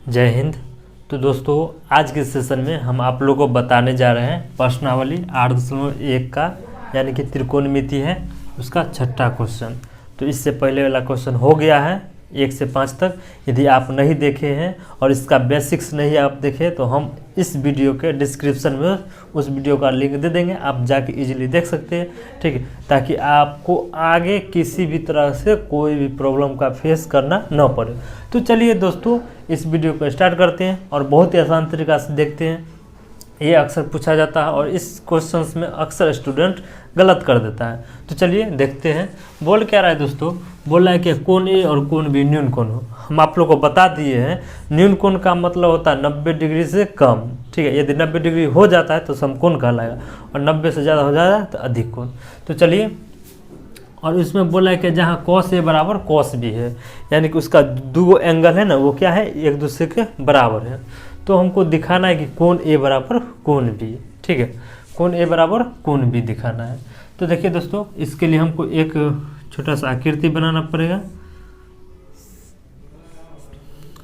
जय हिंद। तो दोस्तों आज के सेशन में हम आप लोगों को बताने जा रहे हैं प्रश्नावली 8.1 का यानी कि त्रिकोणमिति है उसका छठा क्वेश्चन। तो इससे पहले वाला क्वेश्चन हो गया है 1 से 5 तक। यदि आप नहीं देखे हैं और इसका बेसिक्स नहीं आप देखे तो हम इस वीडियो के डिस्क्रिप्शन में उस वीडियो का लिंक दे देंगे, आप जाके इजीली देख सकते हैं, ठीक है, ताकि आपको आगे किसी भी तरह से कोई भी प्रॉब्लम का फेस करना न पड़े। तो चलिए दोस्तों इस वीडियो को स्टार्ट करते हैं और बहुत ही आसान तरीका से देखते हैं। ये अक्सर पूछा जाता है और इस क्वेश्चंस में अक्सर स्टूडेंट गलत कर देता है। तो चलिए देखते हैं बोल क्या रहा है दोस्तों। बोल रहा है कि कोण ए और कोण बी न्यून कोण हो। हम आप लोग को बता दिए हैं न्यून कोण का मतलब होता है 90 डिग्री से कम, ठीक है। यदि 90 डिग्री हो जाता है तो समकोण कहलाएगा और 90 से ज़्यादा हो जाता है तो अधिक कोण। तो चलिए, और इसमें बोला है कि जहाँ cos ए बराबर cos बी है, यानी कि उसका दो एंगल है ना, वो क्या है, एक दूसरे के बराबर है। तो हमको दिखाना है कि कोण ए बराबर कोण बी, ठीक है, कोण ए बराबर कोण बी दिखाना है। तो देखिए दोस्तों इसके लिए हमको एक छोटा सा आकृति बनाना पड़ेगा।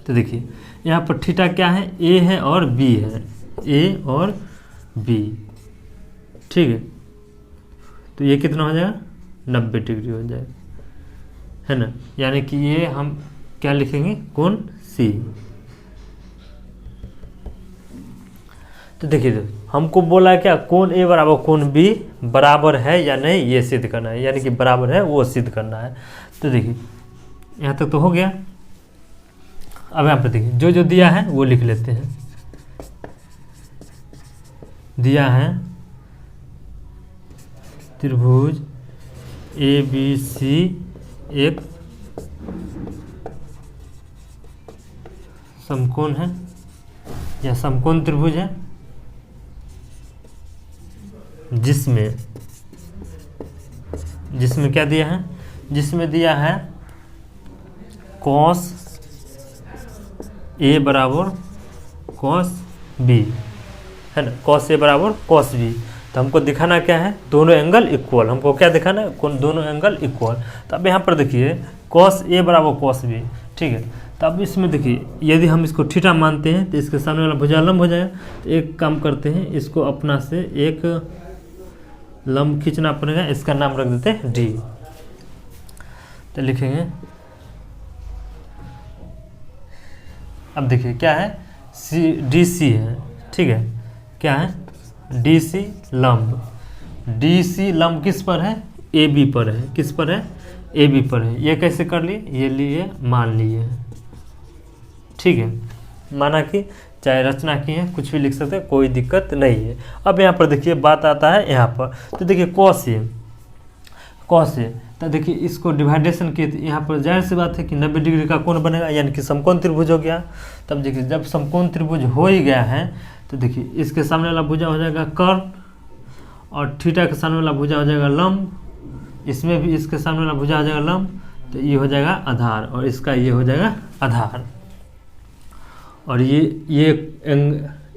तो देखिए यहाँ पर थीटा क्या है, ए है और बी है, ए और बी, ठीक है। तो ये कितना हो जाएगा, 90 डिग्री हो जाएगा, है ना। यानी कि ये हम क्या लिखेंगे, कोण सी। तो देखिए हमको बोला है क्या, कोण ए बराबर कोण बी बराबर है या नहीं ये सिद्ध करना है, यानी कि बराबर है वो सिद्ध करना है। तो देखिए यहाँ तक तो हो गया। अब यहाँ पर देखिए जो जो दिया है वो लिख लेते हैं। दिया है त्रिभुज ए बी सी एक समकोण है या समकोण त्रिभुज है जिसमें क्या दिया है, जिसमें दिया है cos ए बराबर cos बी, है ना, cos ए बराबर cos बी। तो हमको दिखाना क्या है, दोनों एंगल इक्वल। हमको क्या दिखाना है, कौन दोनों एंगल इक्वल। तो अब यहाँ पर देखिए cos ए बराबर cos बी, ठीक है। तो अब इसमें देखिए यदि हम इसको थीटा मानते हैं तो इसके सामने वाला भुजा लंब हो जाएगा। तो एक काम करते हैं, इसको अपना से एक लंब खींचना पड़ेगा, इसका नाम रख देते हैं डी। तो लिखेंगे, अब देखिए क्या है, सी डी सी है, ठीक है, क्या है, डी सी लंब। डी सी लंब किस पर है, ए बी पर है। किस पर है, ए बी पर है। ये कैसे कर लिए, ये लिए मान लिए, ठीक है, माना कि चाहे रचना की है कुछ भी लिख सकते हैं, कोई दिक्कत नहीं है। अब यहाँ पर देखिए बात आता है यहाँ पर। तो देखिए cos ए, तो देखिए इसको डिवाइडेशन किए तो यहाँ पर जाहिर सी बात है कि 90 डिग्री का कोण बनेगा, यानी कि समकोण त्रिभुज हो गया। तब देखिए जब समकोण त्रिभुज हो ही गया है तो देखिए इसके सामने वाला भुजा हो जाएगा कर्ण और थीटा के सामने वाला भुजा हो जाएगा लंब, इसमें भी इसके सामने वाला भुजा हो जाएगा लंब। तो ये हो जाएगा आधार और इसका ये हो जाएगा आधार, और ये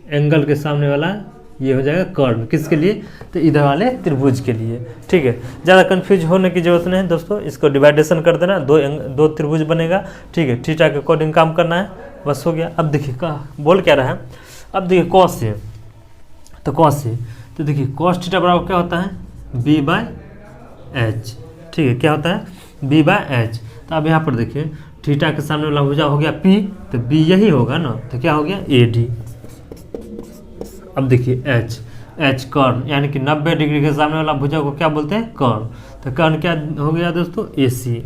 एंगल के सामने वाला ये हो जाएगा कर्ण। किसके लिए, तो इधर वाले त्रिभुज के लिए, ठीक है। ज़्यादा कंफ्यूज होने की जरूरत नहीं है दोस्तों, इसको डिवाइडेशन कर देना, दो त्रिभुज बनेगा, ठीक है। थीटा के अकॉर्डिंग काम करना है, बस हो गया। अब देखिए बोल क्या रहा है, अब देखिए cos ए, तो cos ए, तो देखिए cos थीटा बराबर क्या होता है, b/h, ठीक है, क्या होता है, b/h। तो अब यहाँ पर देखिए थीटा के सामने वाला भुजा हो गया P, तो B यही होगा ना, तो क्या हो गया AD। अब देखिए H कर्ण, यानी कि 90 डिग्री के सामने वाला भुजा को क्या बोलते हैं, कर्ण। तो कर्ण क्या हो गया दोस्तों, AC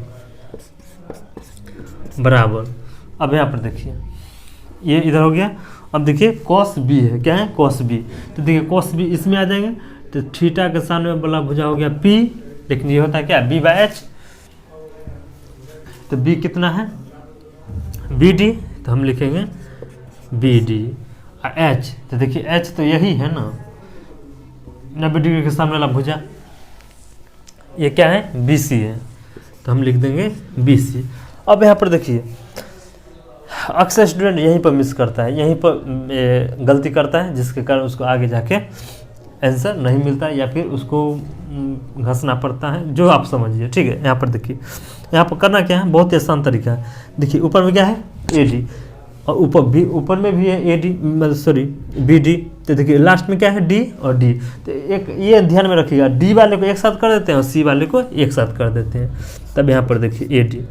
बराबर। अब यहाँ पर देखिए ये इधर हो गया। अब देखिए cos B है, क्या है, cos B। तो देखिए cos B इसमें आ जाएंगे, तो थीटा के सामने वाला भुजा हो गया P, लेकिन ये होता है क्या, B/h। तो B कितना है, BD, तो हम लिखेंगे BD। और H, तो देखिए H तो यही है ना, 90 डिग्री के सामने वाला भुजा, ये क्या है, BC है, तो हम लिख देंगे BC। अब यहाँ पर देखिए अक्सर स्टूडेंट यहीं पर मिस करता है, यहीं पर गलती करता है, जिसके कारण उसको आगे जाके आंसर नहीं मिलता या फिर उसको घसना पड़ता है, जो आप समझिए, ठीक है। यहाँ पर देखिए यहाँ पर करना क्या है, बहुत ही आसान तरीका है। देखिए ऊपर में क्या है, AD और ऊपर में भी है ए डी, मतलब सॉरी बी डी। तो देखिए लास्ट में क्या है डी और डी। तो एक ये ध्यान में रखिएगा, डी वाले को एक साथ कर देते हैं और सी वाले को एक साथ कर देते हैं। तब यहाँ पर देखिए ए डी,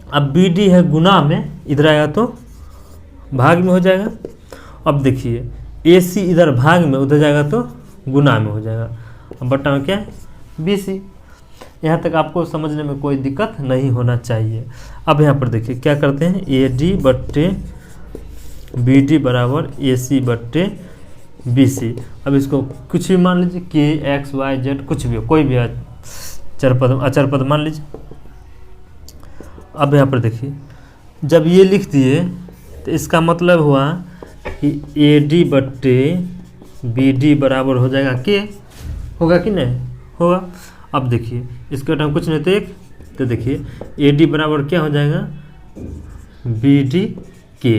अब बी डी है गुना में, इधर आएगा तो भाग में हो जाएगा। अब देखिए ए सी इधर भाग में, उधर जाएगा तो गुना में हो जाएगा। अब बट्टा में क्या है बी सी। यहाँ तक आपको समझने में कोई दिक्कत नहीं होना चाहिए। अब यहाँ पर देखिए क्या करते हैं, ए डी बट्टे बी डी बराबर ए सी बट्टे बी सी। अब इसको कुछ भी मान लीजिए, के एक्स वाई जेड कुछ भी हो, कोई भी अचर पद मान लीजिए। अब यहाँ पर देखिए जब ये लिख दिए तो इसका मतलब हुआ कि ए डी बट्टे बी डी बराबर हो जाएगा के, होगा कि नहीं होगा। अब देखिए इसका टाइम कुछ नहीं तो एक, तो देखिए ए डी बराबर क्या हो जाएगा बी डी के,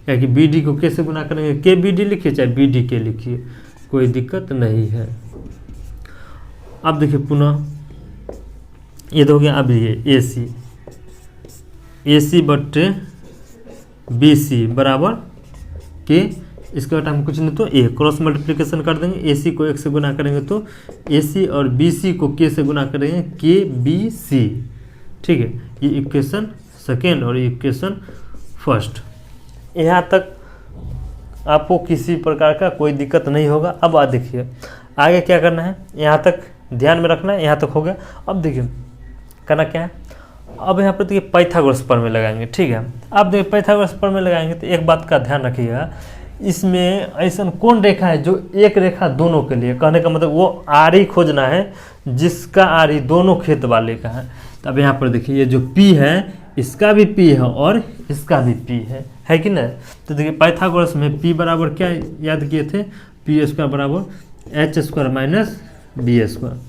या कि बी डी को के से गुना करेंगे, के बी डी लिखिए चाहे बी डी के लिखिए, कोई दिक्कत नहीं है। अब देखिए पुनः ये तो हो गया। अब ये ए सी बट्टे बी सी बराबर के, इसके बाद हम कुछ नहीं तो ए, क्रॉस मल्टीप्लिकेशन कर देंगे। ए सी को एक से गुना करेंगे तो ए सी, और बी सी को के से गुना करेंगे के बी सी। ठीक है, ये इक्वेशन सेकेंड और इक्वेशन फर्स्ट। यहाँ तक आपको किसी प्रकार का कोई दिक्कत नहीं होगा। अब आ देखिए आगे क्या करना है, यहाँ तक ध्यान में रखना है। यहाँ तक हो गया। अब देखिए करना क्या है, अब यहाँ पर देखिए पाइथागोरस प्रमेय लगाएंगे। ठीक है, अब देखिए पाइथागोरस प्रमेय लगाएंगे तो एक बात का ध्यान रखिएगा, इसमें ऐसा कौन रेखा है जो एक रेखा दोनों के लिए, कहने का मतलब वो आरी खोजना है जिसका आरी दोनों खेत वाले का है। तो अब यहाँ पर देखिए ये जो P है इसका भी P है और इसका भी P है कि नहीं। तो देखिए पाइथागोरस में P बराबर क्या याद किए थे, पी स्क्वायर बराबर H square minus B square,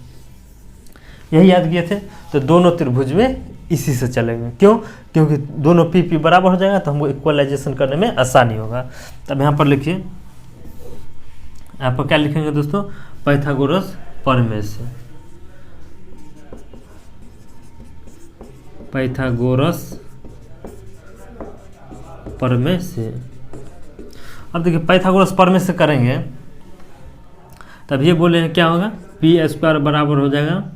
यही याद किए थे। तो दोनों त्रिभुज में इसी से चलेंगे, क्यों, क्योंकि दोनों पी पी बराबर हो जाएगा तो हमको इक्वलाइजेशन करने में आसानी होगा। तब यहाँ पर लिखिए, यहाँ पर क्या लिखेंगे दोस्तों, पाइथागोरस प्रमेय से, पाइथागोरस प्रमेय से। अब देखिए पाइथागोरस प्रमेय से करेंगे तब ये बोले क्या होगा, पी स्क्वायर बराबर हो जाएगा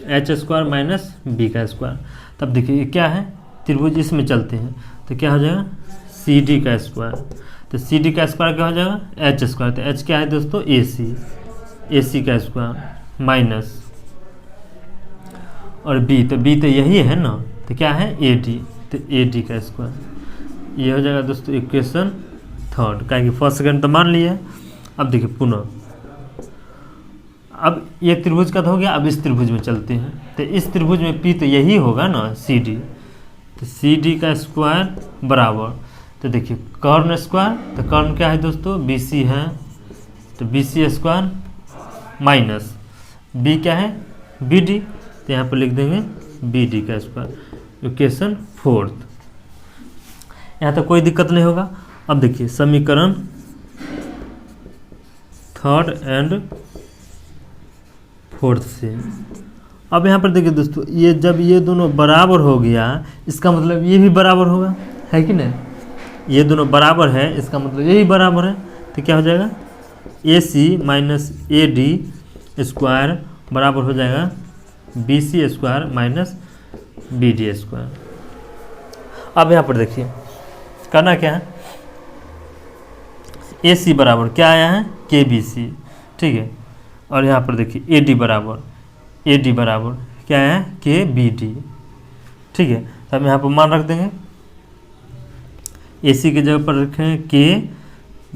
एच स्क्वायर माइनस बी का स्क्वायर। तब देखिए क्या है, त्रिभुज इसमें चलते हैं तो क्या हो जाएगा सी डी का स्क्वायर। तो सी डी का स्क्वायर क्या हो जाएगा एच स्क्वायर। तो एच क्या है दोस्तों ए सी का स्क्वायर माइनस, और बी, तो बी तो यही है ना, तो क्या है ए डी, तो ए डी का स्क्वायर। ये हो जाएगा दोस्तों इक्वेशन थर्ड, क्या कि फर्स्ट सेकेंड तो मान लिया। अब देखिए पुनः, अब ये त्रिभुज का तो हो गया। अब इस त्रिभुज में चलते हैं तो इस त्रिभुज में पी तो यही होगा ना सी डी, तो सी डी का स्क्वायर बराबर, तो देखिए कर्ण स्क्वायर, तो कर्ण क्या है दोस्तों बी सी है, तो B C square minus B क्या है बी डी, तो यहाँ पर लिख देंगे बी डी का स्क्वायर, इक्वेशन फोर्थ। यहाँ तक कोई दिक्कत नहीं होगा। अब देखिए समीकरण थर्ड एंड फोर्थ से। अब यहाँ पर देखिए दोस्तों, ये जब ये दोनों बराबर हो गया इसका मतलब ये भी बराबर होगा, है कि नहीं, ये दोनों बराबर है इसका मतलब यही बराबर है। तो क्या हो जाएगा A C minus A D square बराबर हो जाएगा B C square minus B D square. अब यहाँ पर देखिए करना क्या है, ए सी बराबर क्या आया है के बी सी, ठीक है, और यहाँ पर देखिए ए डी बराबर क्या है के बी डी, ठीक है। तो हम यहाँ पर मान रख देंगे, ए सी की जगह पर रखें के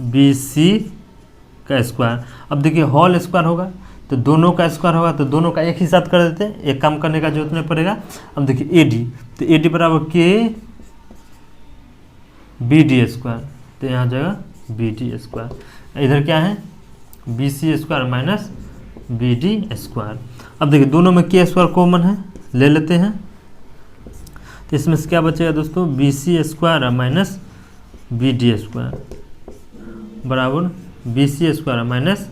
बी सी का स्क्वायर। अब देखिए होल स्क्वायर होगा तो दोनों का स्क्वायर होगा, तो दोनों का एक ही साथ कर देते हैं, एक काम करने का जरूरत नहीं पड़ेगा। अब देखिए ए डी, तो ए डी बराबर के बी डी स्क्वायर, तो यहाँ जाएगा बी डी स्क्वायर, इधर क्या है B C square minus B D square. अब देखिए दोनों में के स्क्वायर कॉमन है, ले लेते हैं, तो इसमें से क्या बचेगा दोस्तों B C square minus B D square बराबर B C square minus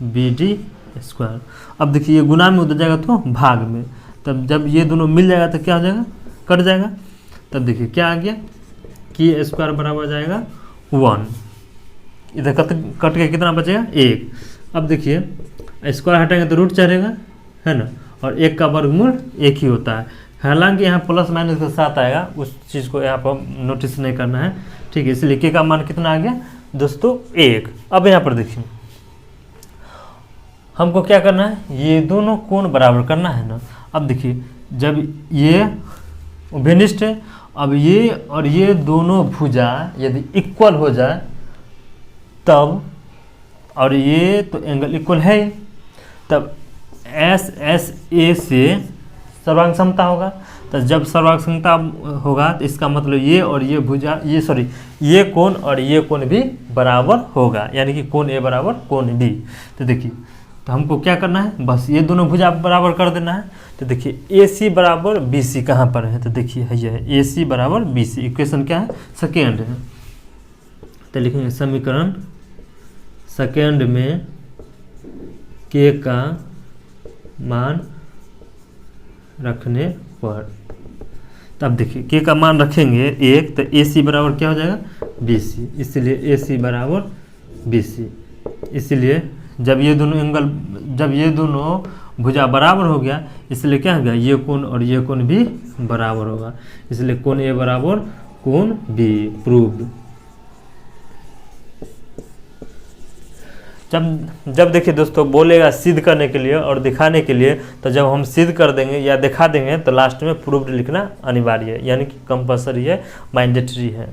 B D square. अब देखिए ये गुना में उधर जाएगा तो भाग में, तब जब ये दोनों मिल जाएगा तो क्या हो जाएगा कट जाएगा। तब देखिए क्या आ गया के स्क्वायर बराबर जाएगा 1, इधर कट के कितना बचेगा 1। अब देखिए स्क्वायर हटाएंगे तो रूट चढ़ेगा, है ना, और 1 का वर्गमूल 1 ही होता है। हालांकि यहाँ प्लस माइनस के साथ आएगा, उस चीज़ को यहाँ पर नोटिस नहीं करना है, ठीक है। इसलिए के का मान कितना आ गया दोस्तों 1। अब यहाँ पर देखिए हमको क्या करना है, ये दोनों कोण बराबर करना है ना। अब देखिए जब ये उभयनिष्ठ है, अब ये और ये दोनों भुजा यदि इक्वल हो जाए तब, और ये तो एंगल इक्वल है ही, तब एस एस ए से सर्वांग समता होगा। तो जब सर्वांग समता होगा तो इसका मतलब ये और ये भुजा, ये कोण और ये कोण भी बराबर होगा, यानी कि कोण ए बराबर कोण बी। तो देखिए तो हमको क्या करना है, बस ये दोनों भुजा बराबर कर देना है। तो देखिए ए सी बराबर बी सी कहाँ पर है, तो देखिए है ये ए सी बराबर बी सी, इक्वेशन क्या है सेकेंड है। तो लिखेंगे समीकरण सेकेंड में के का मान रखने पर, तब देखिए के का मान रखेंगे 1, तो ए सी बराबर क्या हो जाएगा बी सी, इसलिए ए सी बराबर बी सी। इसलिए जब ये दोनों भुजा बराबर हो गया, इसलिए क्या हो गया, ये कोण और ये कोण भी बराबर होगा, इसलिए कोण ए बराबर कोण बी प्रूव्ड। जब देखिए दोस्तों बोलेगा सिद्ध करने के लिए और दिखाने के लिए, तो जब हम सिद्ध कर देंगे या दिखा देंगे तो लास्ट में प्रूव्ड लिखना अनिवार्य है, यानी कि कंपल्सरी है, मैंडेटरी है।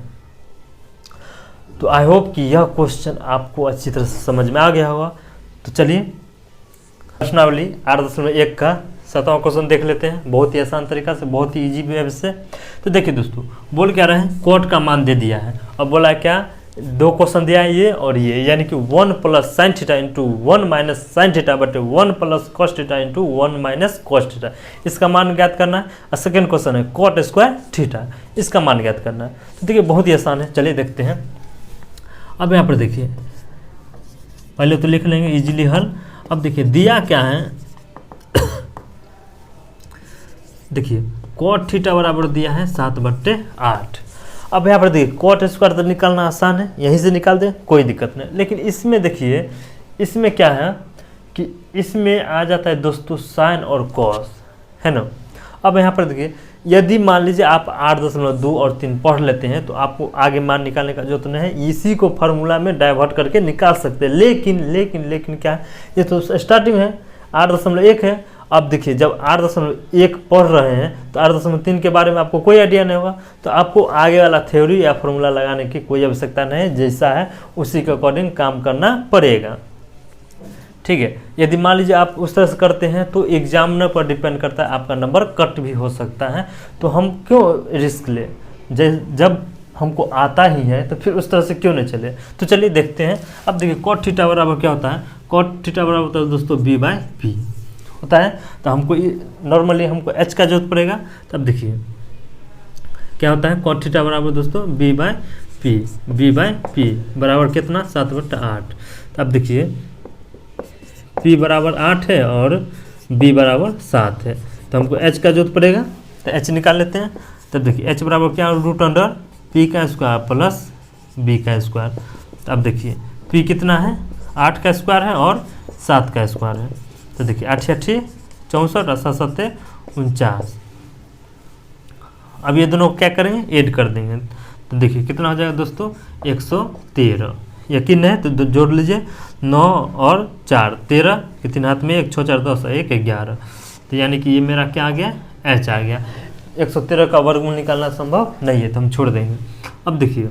तो आई होप कि यह क्वेश्चन आपको अच्छी तरह से समझ में आ गया होगा। तो चलिए प्रश्नावली 8.1 का 7वां क्वेश्चन देख लेते हैं, बहुत ही आसान तरीका से, बहुत ही इजी वे से। तो देखिए दोस्तों बोल क्या रहे हैं, कॉट का मान दे दिया है, अब बोला क्या, 2 क्वेश्चन दिया है ये और ये, यानी कि 1 plus sine theta into 1 minus sine theta बटे 1 plus cos theta into 1 minus cos theta, इसका मान ज्ञात करना है। और सेकेंड क्वेश्चन है कॉट स्क्वायर थीटा, इसका मान ज्ञात करना है। तो देखिए बहुत ही आसान है, चलिए देखते हैं। अब यहाँ पर देखिए पहले तो लिख लेंगे इजीली हल। अब देखिए दिया क्या है, देखिए कॉट थीटा बराबर दिया है 7/8। अब यहाँ पर देखिए कॉट स्क्वायर तो निकालना आसान है, यहीं से निकाल दें कोई दिक्कत नहीं। लेकिन इसमें देखिए इसमें क्या है कि इसमें आ जाता है दोस्तों साइन और कॉस, है ना। अब यहाँ पर देखिए यदि मान लीजिए आप 8.2 और 3 पढ़ लेते हैं तो आपको आगे मान निकालने का जरूरत नहीं है, इसी को फार्मूला में डाइवर्ट करके निकाल सकते हैं। लेकिन क्या है, ये तो स्टार्टिंग है 8.1 है। अब देखिए जब 8.1 पढ़ रहे हैं तो 8.3 के बारे में आपको कोई आइडिया नहीं होगा, तो आपको आगे वाला थ्योरी या फार्मूला लगाने की कोई आवश्यकता नहीं है, जैसा है उसी के अकॉर्डिंग काम करना पड़ेगा, ठीक है। यदि मान लीजिए आप उस तरह से करते हैं तो एग्जामिनर पर डिपेंड करता है, आपका नंबर कट भी हो सकता है, तो हम क्यों रिस्क ले, जब हमको आता ही है तो फिर उस तरह से क्यों नहीं चले। तो चलिए देखते हैं। अब देखिए कॉट थीटा बराबर क्या होता है, कॉट थीटा बराबर होता है दोस्तों b/p होता है। तो हमको नॉर्मली हमको h का जरूरत पड़ेगा, तब देखिए क्या होता है, कॉट थीटा बराबर दोस्तों b/p बराबर कितना 7/8। तब देखिए p बराबर 8 है और b बराबर 7 है, तो हमको h का जरूरत पड़ेगा, तो h निकाल लेते हैं। तब देखिए h बराबर क्या, √अंडर p का स्क्वायर प्लस b का स्क्वायर। अब देखिए p कितना है, 8 का स्क्वायर है और 7 का स्क्वायर है, तो देखिए 8 × 8 = 64 और 7 × 7 = 49। अब ये दोनों क्या करेंगे, ऐड कर देंगे, तो देखिए कितना हो जाएगा दोस्तों 113। यकीन है तो जोड़ लीजिए, 9 और 4 13 के 3 हाथ में 1 6 4 10 1 11, तो यानी कि ये मेरा क्या आ गया, h आ गया। 113 का वर्गमूल निकालना संभव नहीं है तो हम छोड़ देंगे। अब देखिए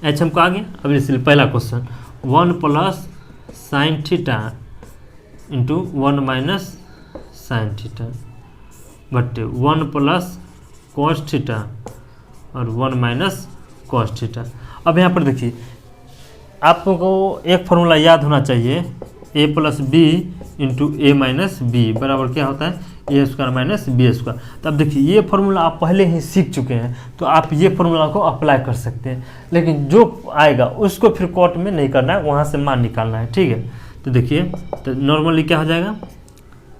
h हमको आ गया। अब इसलिए पहला question 1 plus sine theta into 1 minus sine theta बटे 1 प्लस कॉस थीटा और 1 माइनस कॉस थीटा। अब यहाँ पर देखिए आपको एक फार्मूला याद होना चाहिए, a plus B into A minus B बराबर क्या होता है, A square minus B square. तब देखिए ये फार्मूला आप पहले ही सीख चुके हैं, तो आप ये फार्मूला को अप्लाई कर सकते हैं, लेकिन जो आएगा उसको फिर कॉट में नहीं करना है, वहाँ से मान निकालना है, ठीक है। तो देखिए तो नॉर्मली क्या हो जाएगा,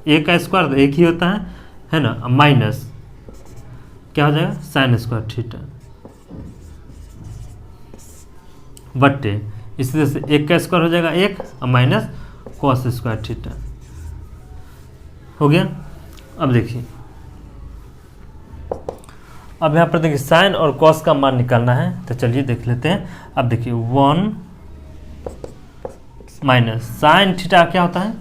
ए का स्क्वायर तो एक ही होता है ना, माइनस क्या हो जाएगा साइन स्क्वायर थीटा बट्टे इसी तरह से 1 का स्क्वायर हो जाएगा 1 और माइनस कॉस स्क्वायर थीटा हो गया। अब देखिए, अब यहाँ पर देखिए साइन और कॉस का मान निकालना है, तो चलिए देख लेते हैं। अब देखिए 1 माइनस साइन थीटा क्या होता है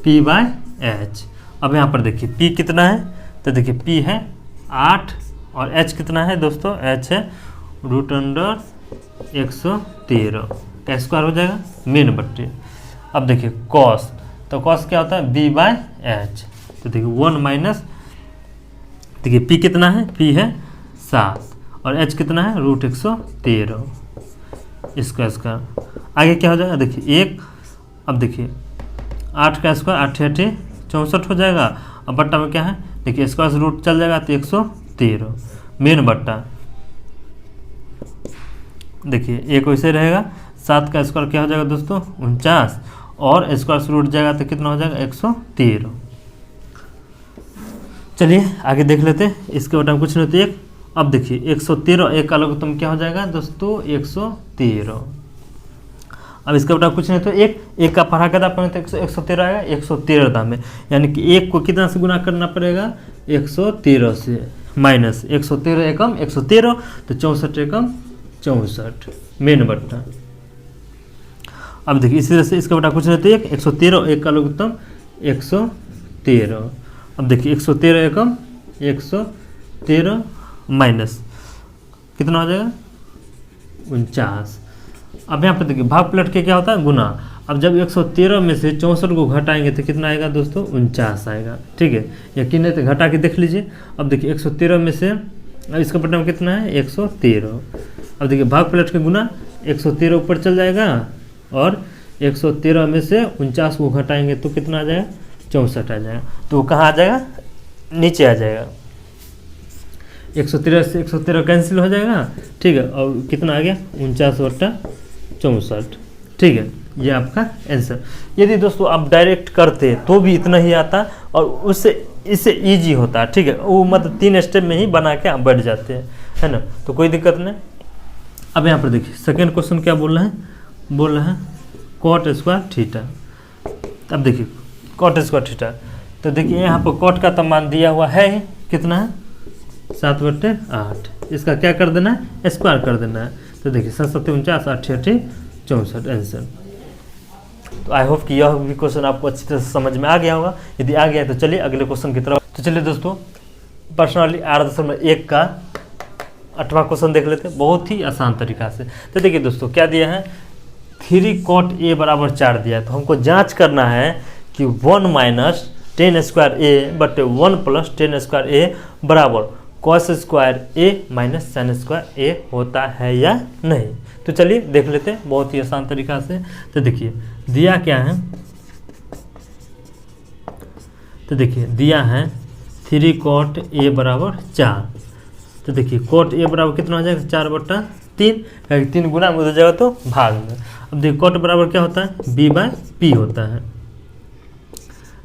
p/h। अब यहाँ पर देखिए p कितना है, तो देखिए p है 8 और h कितना है दोस्तों, h है √113 का स्क्वायर हो जाएगा मेन बट्टे। अब देखिए कॉस, तो कॉस क्या होता है b/h, तो देखिए 1 माइनस, देखिए p कितना है, p है 7 और h कितना है √113 इसका स्क्वायर। आगे क्या हो जाएगा, देखिए 1, अब देखिए 8 का स्क्वायर 8 8 64 हो जाएगा। अब बट्टा में क्या है, देखिए स्क्वायर से रूट चल जाएगा तो 113 मेन बट्टा। देखिए एक वैसे रहेगा, 7 का स्क्वायर क्या हो जाएगा दोस्तों 49 और स्क्वायर से रूट जाएगा तो कितना हो जाएगा 113। चलिए आगे देख लेते हैं, इसके बटा में कुछ नहीं होती 1। अब देखिए 113 1 का लघुत्तम क्या हो जाएगा दोस्तों 113। अब इसके बटा कुछ नहीं तो 1 का पढ़ा कर आपने तो 113 आएगा 113 दाम में, यानी कि 1 को कितना से गुना करना पड़ेगा 113 से, माइनस 113 एकम 113 तो 64 एकम 64 मेन बट्टा। अब देखिए इसी तरह से इसका बटा कुछ नहीं तो 113 1 का लघुत्तम 113। अब देखिए 113 एकम 113 माइनस कितना हो जाएगा 49। अब यहाँ पर देखिए भाग पलट के क्या होता है गुना। अब जब 113 में से 64 को घटाएंगे तो कितना आएगा दोस्तों 49 आएगा, ठीक है, यकीन है तो घटा के देख लीजिए। अब देखिए 113 में से, अब इसका बटा में कितना है 113। अब देखिए भाग पलट के गुना 113 ऊपर चल जाएगा और 113 में से 49 को घटाएंगे तो कितना आ जाएगा 64 आ जाएगा, तो वो कहाँ आ जाएगा नीचे आ जाएगा। 113 से 113 कैंसिल हो जाएगा, ठीक है, और कितना आ गया 49/64, ठीक है, ये आपका आंसर। यदि दोस्तों आप डायरेक्ट करते तो भी इतना ही आता और उससे इससे इजी होता, ठीक है, वो मतलब 3 स्टेप में ही बना के आप बैठ जाते हैं, है ना, तो कोई दिक्कत नहीं। अब यहाँ पर देखिए सेकेंड क्वेश्चन क्या बोल रहे हैं कॉट स्क्वायर थीटा। अब देखिए कॉट स्क्वायर थीटा, तो देखिए यहाँ पर कॉट का तो मान दिया हुआ है कितना है 7/8, इसका क्या कर देना है स्क्वायर कर देना है। तो देखिए 7 7 49 8 8 64 आंसर। तो आई होप कि यह भी क्वेश्चन आपको अच्छी तरह से समझ में आ गया होगा। यदि आ गया तो चलिए अगले क्वेश्चन की तरफ। तो चलिए दोस्तों पर्सनली 8.1 का 8वां क्वेश्चन देख लेते हैं बहुत ही आसान तरीका से। तो देखिए दोस्तों क्या दिया है 3 cot A = 4 दिया है, तो हमको जांच करना है कि 1 - 10 स्क्वायर A बटे 1 + 10 स्क्वायर A बराबर cos square A - sin square A होता है या नहीं। तो चलिए देख लेते हैं बहुत ही आसान तरीका से। तो देखिए दिया क्या है, तो देखिए दिया है 3 cot A = 4। तो देखिए cot A बराबर कितना हो जाएगा 4/3, 3 गुना में हो जाएगा तो भाग में। अब देखिए cot बराबर क्या होता है B/P होता है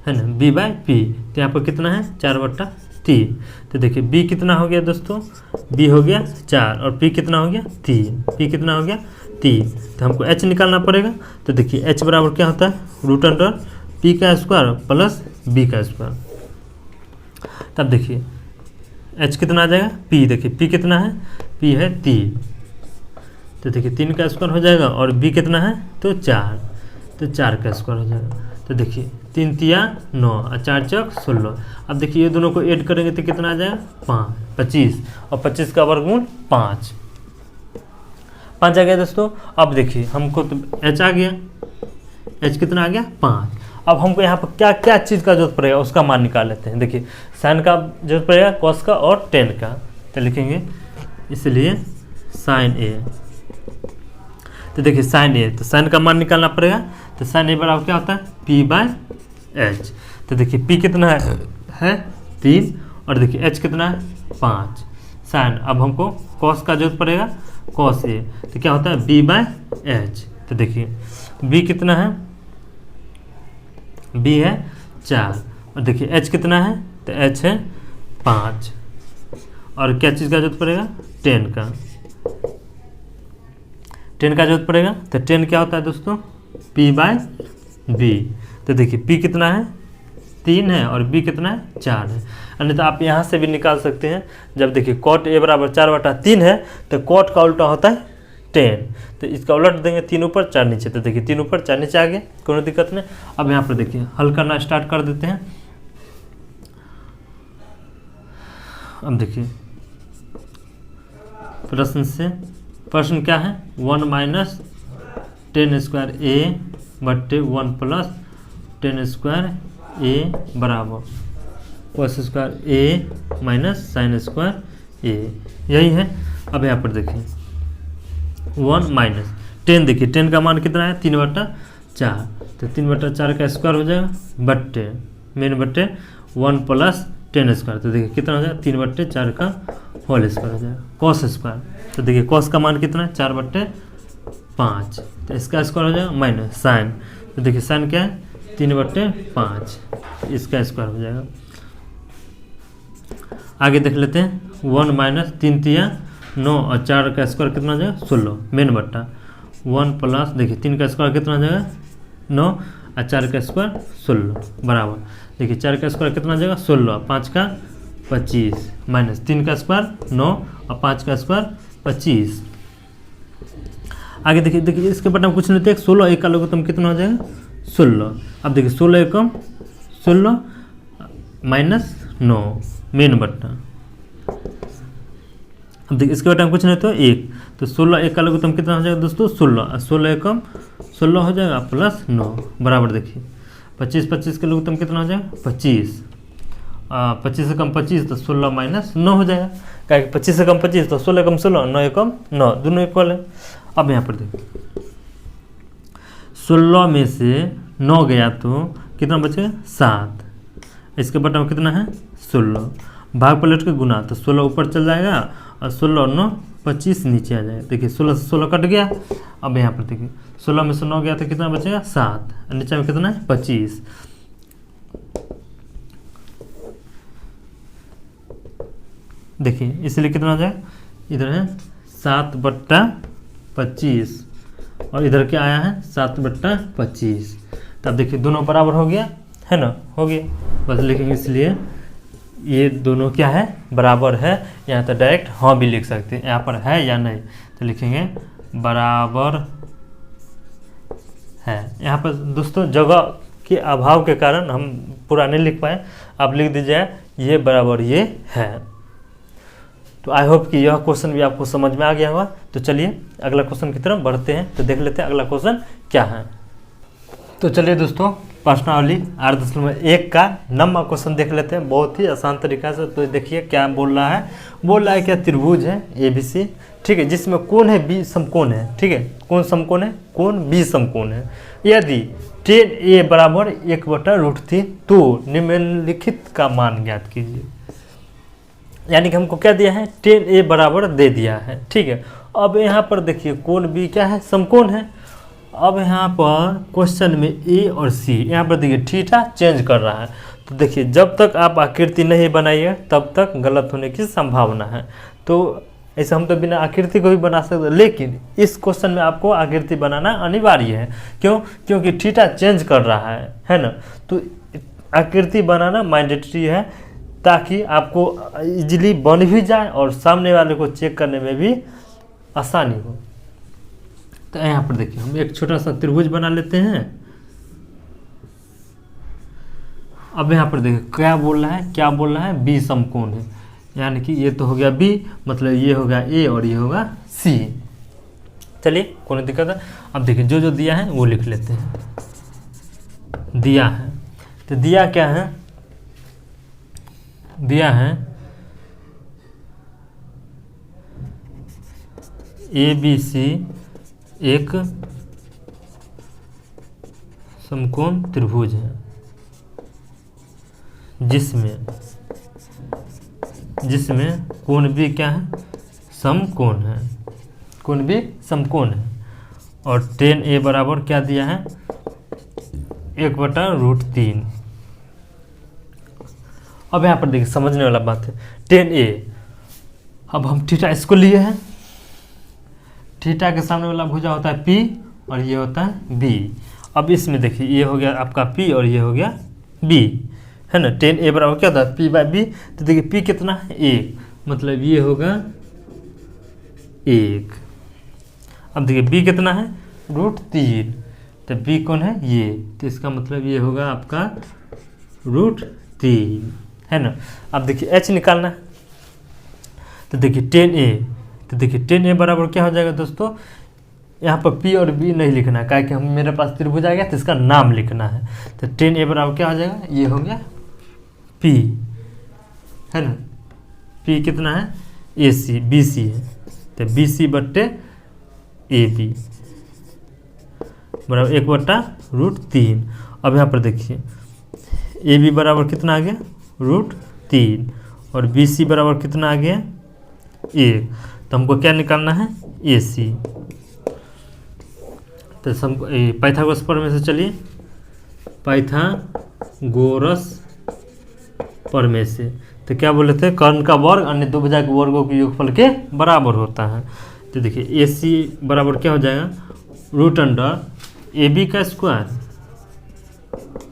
ना, B/P। तो यहाँ पर कितना है 4/3। तो देखिए B कितना हो गया दोस्तों, B हो गया 4 और P कितना हो गया 3, P कितना हो गया 3। तो हमको H निकालना पड़ेगा। तो देखिए H बराबर क्या होता है √P का स्क्वायर प्लस B का स्क्वायर। तब देखिए H कितना आ जाएगा P, देखिए P कितना है P है 3, तो देखिए 3 का स्क्वायर हो जाएगा और B कितना है तो 4, तो 4 का स्क्वायर हो जाएगा। तो देखिए 3 तिया 9 और 4 चौक 16। अब देखिए ये दोनों को ऐड करेंगे तो कितना आ जाएगा 25 और 25 का वर्गमूल 5 आ गया दोस्तों। अब देखिए हमको तो H आ गया, H कितना आ गया 5। अब हमको यहाँ पर क्या क्या चीज़ का जरूरत पड़ेगा उसका मान निकाल लेते हैं। देखिए साइन का जरूरत पड़ेगा, कॉस का और टेन का, तो लिखेंगे इसलिए साइन A। तो देखिए साइन A, तो साइन का मान निकालना पड़ेगा। तो साइन A बराबर क्या होता है P/H। तो देखिए P कितना है 3 और देखिए H कितना है 5 साइन। अब हमको कॉस का जरूरत पड़ेगा कॉस A, तो क्या होता है B/H। तो देखिए B कितना है, B है 4 और देखिए H कितना है तो H है 5 और क्या चीज़ का जरूरत पड़ेगा 10 टेन का जरूरत पड़ेगा। तो टेन क्या होता है दोस्तों, P/B। तो देखिए P कितना है 3 है और B कितना है 4 है। अन्यथा आप यहाँ से भी निकाल सकते हैं। जब देखिए cot A बराबर 4/3 है तो cot का उल्टा होता है 10। तो इसका उलट देंगे 3 ऊपर 4 नीचे। तो देखिए 3 ऊपर 4 नीचे आ गया, कोई दिक्कत नहीं। अब यहाँ पर देखिए हल करना स्टार्ट कर देते हैं। अब देखिए प्रश्न क्या है, 1 माइनस 10 स्क्वायर A बट्टे 1 प्लस 10 स्क्वायर A बराबर cos square A minus sine square A, यही है। अब यहाँ पर देखिए 1 माइनस 10, देखिए 10 का मान कितना है 3/4। तो 3/4 का स्क्वायर हो जाएगा बट्टे मेन बट्टे 1 प्लस 10 स्क्वायर। तो देखिए कितना हो जाएगा 3/4 का होल स्क्वायर हो जाएगा cos स्क्वायर। तो देखिए cos का मान कितना है 4/5। तो इसका स्क्वायर हो जाएगा माइनस साइन। तो देखिए साइन क्या है 3/5, इसका स्क्वायर हो जाएगा। आगे देख लेते हैं 1 माइनस 3 तिया 9 और 4 का स्क्वायर कितना हो जाएगा 16 मेन बट्टा 1 प्लस देखिए 3 का स्क्वायर कितना हो जाएगा 9 और 4 का स्क्वायर 16 बराबर देखिए 4 का स्क्वायर कितना हो जाएगा 16, 5 का 25 माइनस 3 का स्क्वायर 9 और 5 का स्क्वायर 25। आगे देखिए इसके बटा में कुछ नहीं थे, 16 एक का लघुत्तम कितना हो जाएगा 16। अब देखिए 16 एकम 16 माइनस 9 मेन बट्टा। अब देखिए इसके बटा में कुछ नहीं तो 1, तो 16 एक का लघुत्तम कितना हो जाएगा दोस्तों 16, 16 एकम 16 हो जाएगा प्लस 9 बराबर देखिए 25 के लघुत्तम कितना हो जाएगा 25, 25 से कम 25 तो 16 माइनस 9 हो जाएगा। क्या 25 से कम 25 तो 16 कम 16, 9 एकम 9, दोनों इक्वल है। अब यहाँ पर देखिए 16 में से 9 गया तो कितना बचेगा 7, इसके बटा में कितना है 16, भाग पलट के गुना तो 16 ऊपर चल जाएगा और 16 और 9 25 नीचे आ जाएगा। देखिए 16 से 16 कट गया। अब यहाँ पर देखिए 16 में से 9 गया तो कितना बचेगा 7, नीचे में कितना है 25। देखिए इसलिए कितना हो जाएगा, इधर है 7/25 और इधर क्या आया है 7/25। तब देखिए दोनों बराबर हो गया है ना, हो गया बस लिखेंगे। इसलिए ये दोनों क्या है बराबर है। यहाँ तो डायरेक्ट हाँ भी लिख सकते हैं, यहाँ पर है या नहीं तो लिखेंगे बराबर है। यहाँ पर दोस्तों जगह के अभाव के कारण हम पूरा नहीं लिख पाए, आप लिख दीजिए ये बराबर ये है। तो आई होप कि यह क्वेश्चन भी आपको समझ में आ गया होगा। तो चलिए अगला क्वेश्चन की तरफ बढ़ते हैं, तो देख लेते हैं अगला क्वेश्चन क्या है। तो चलिए दोस्तों प्रश्नावली 8.1 का नंबर क्वेश्चन देख लेते हैं बहुत ही आसान तरीका से। तो देखिए क्या बोल रहा है क्या त्रिभुज है ABC, ठीक है, जिसमें कोण है B समकोण है, ठीक है, कौन समकोण है कोण B समकोण है। यदि tan A बराबर 1/√3 तो निम्नलिखित का मान ज्ञात कीजिए। यानी कि हमको क्या दिया है tan A बराबर दे दिया है, ठीक है। अब यहाँ पर देखिए कोण B क्या है समकोण है। अब यहाँ पर क्वेश्चन में A और C, यहाँ पर देखिए थीटा चेंज कर रहा है। तो देखिए जब तक आप आकृति नहीं बनाइए तब तक गलत होने की संभावना है। तो ऐसे हम तो बिना आकृति को भी बना सकते, लेकिन इस क्वेश्चन में आपको आकृति बनाना अनिवार्य है। क्यों? क्योंकि थीटा चेंज कर रहा है ना। तो आकृति बनाना मैंडेटरी है ताकि आपको इजीली बन भी जाए और सामने वाले को चेक करने में भी आसानी हो। तो यहाँ पर देखिए हम एक छोटा सा त्रिभुज बना लेते हैं। अब यहाँ पर देखिए क्या बोल रहा है B समकोण है, यानी कि ये तो हो गया B, मतलब ये होगा A और ये होगा C। चलिए कोई दिक्कत है। अब देखिए जो दिया है वो लिख लेते हैं। दिया है तो दिया क्या है, दिया है ABC एक समकोण त्रिभुज है जिसमें कोण भी क्या है समकोण है, कोण भी समकोण है। और tan A बराबर क्या दिया है 1/√3। अब यहाँ पर देखिए समझने वाला बात है tan A, अब हम थीटा इसको लिए हैं, थीटा के सामने वाला भुजा होता है P और ये होता है B। अब इसमें देखिए ये हो गया आपका P और ये हो गया B, है ना। tan A बराबर क्या होता है P/B। तो देखिए P कितना है 1, मतलब ये होगा 1। अब देखिए B कितना है √3, तो B कौन है ये, तो इसका मतलब ये होगा आपका √3, है ना। अब देखिए H निकालना है, तो देखिए tan A, तो देखिए tan A बराबर क्या हो जाएगा दोस्तों, यहाँ पर P और B नहीं लिखना है, क्या कि हम मेरे पास त्रिभुज आ गया तो इसका नाम लिखना है। तो tan A बराबर क्या हो जाएगा, ये हो गया P, है ना। P कितना है AC, BC है, तो BC बट्टे AB बराबर 1/√3। अब यहाँ पर देखिए AB बराबर कितना आ गया √3 और BC बराबर कितना आ गया 1। तो हमको क्या निकालना है AC। तो पाइथागोरस प्रमेय से चलिए, पाइथागोरस प्रमेय से तो क्या बोले थे, कर्ण का वर्ग अन्य दो भुजा के वर्गों के योगफल के बराबर होता है। तो देखिए AC बराबर क्या हो जाएगा √AB का स्क्वायर